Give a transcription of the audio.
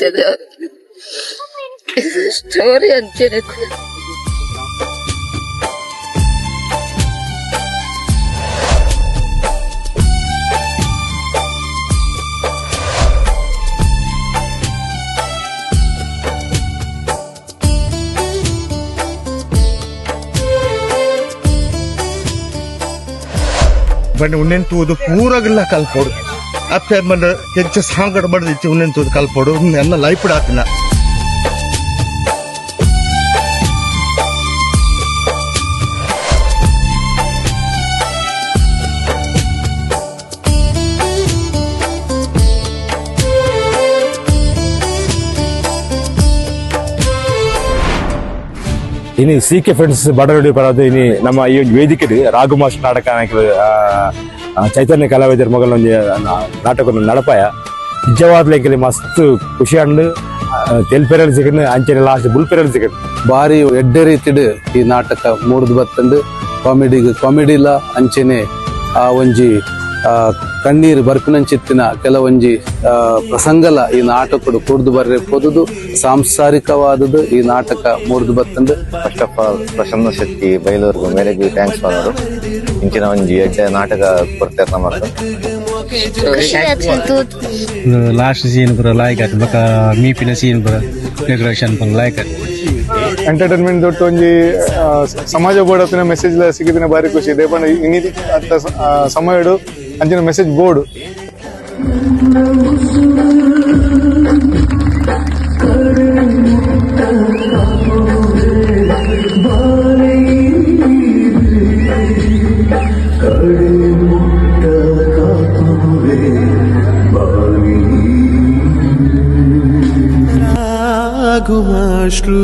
ತೋರಿಸಿದ ಸ್ಟೋರಿ ಅಂಚನೆ ಬನ್ನಿ ಉಣ್ಣೆಂತುವುದು ಪೂರಾಗಿಲ್ಲ ಕಲ್ಪೋಡು ಅಪ್ಪ ಬಂದ ಹೆಚ್ಚು ಸಾಂಗಡ ಬಡ್ದಿತ್ತು ಉಣ್ಣೆಂತುವುದು ಕಲ್ಪೋಡು ಎಲ್ಲ ಲೈಫ್ ಹಾಕಿನ ಇನ್ನು CK ಫ್ರೆಂಡ್ಸ್ ಬಡವಡಿ ಬರೋದು ಇನ್ನು ನಮ್ಮ ಈ ಒಂದು ವೇದಿಕೆ ರಾಘು ಮಾಸ್ಟರ್ ನಾಟಕ ಚೈತನ್ಯ ಕಲಾವಿದರ ಮಗಲ ಒಂದು ನಾಟಕ ನಡಪಾಯ ನಿಜವಾದ ಲೆಕ್ಕಲಿ ಮಸ್ತ್ ಖುಷಿ ಅಂಡು ತೆಲ್ಪೆರಲ್ ಸಿಗನ್ ಅಂಚನೆ ಲಾಸ್ಟ್ ಬುಲ್ಪೆರಲ್ ಸಿಗನ್ ಬಾರಿ ಎಡ್ಡೆ ರೀತಿಡ್ ಈ ನಾಟಕ ಮೂಡ್ದು ಬತ್ತಂಡು ಕಾಮಿಡಿಲ ಅಂಚನೆ ಆ ಒಂಜಿ ಕಣ್ಣೀರು ಬರ್ಪಿನಂಚಿತ್ತಿನ ಕೆಲವೊಂಜಿ ಪ್ರಸಂಗಲ ಈ ನಾಟಕಡು ಕೂಡ್ದು ಬರ್ರೆ ಪೋದುದು ಸಾಂಸಾರಿಕವಾದದ್ದು ಈ ನಾಟಕ ಮೂಡ್ದು ಬತ್ತಂಡು. First of all Prasanna Shetty ಬೈಲೂರ್ಗು ಮೇರೆಗೆ ಥ್ಯಾಂಕ್ಸ್ ಮಾಡೋರು ಇಂಚಿನ ಒಂಜಿ ಎಡ್ಡೆ ನಾಟಕ ಕೊಡ್ತೇವೆ ನಮ್ಮದು ಲಾಸ್ಟ್ ಸೀನ್ ಪೂರ ಲಾಯ್ಕ್ ಆಯ್ತು ಬೊಕ ಮೀಪಿನ ಸೀನ್ ಪೂರ ಡೆಕೋರೇಷನ್ ಪೂರ ಲಾಯ್ಕ್ ಆಯ್ತು. ಎಂಟರ್ಟೈನ್ಮೆಂಟ್ ದೊಡ್ಡ ಒಂಜಿ ಸಮಾಜ ಬೋರ್ಡ್ ಮೆಸೇಜ್ ಸಿಗಿದಿನ ಬಾರಿ ಖುಷಿ ಇದೆ ಬಣ್ಣ ಇನ್ನಿದಿ ಅತ್ತ ಸಮಯಡು ಅಂಚಿನ ಮೆಸೇಜ್ ಬೋರ್ಡ್ Ragu Maestro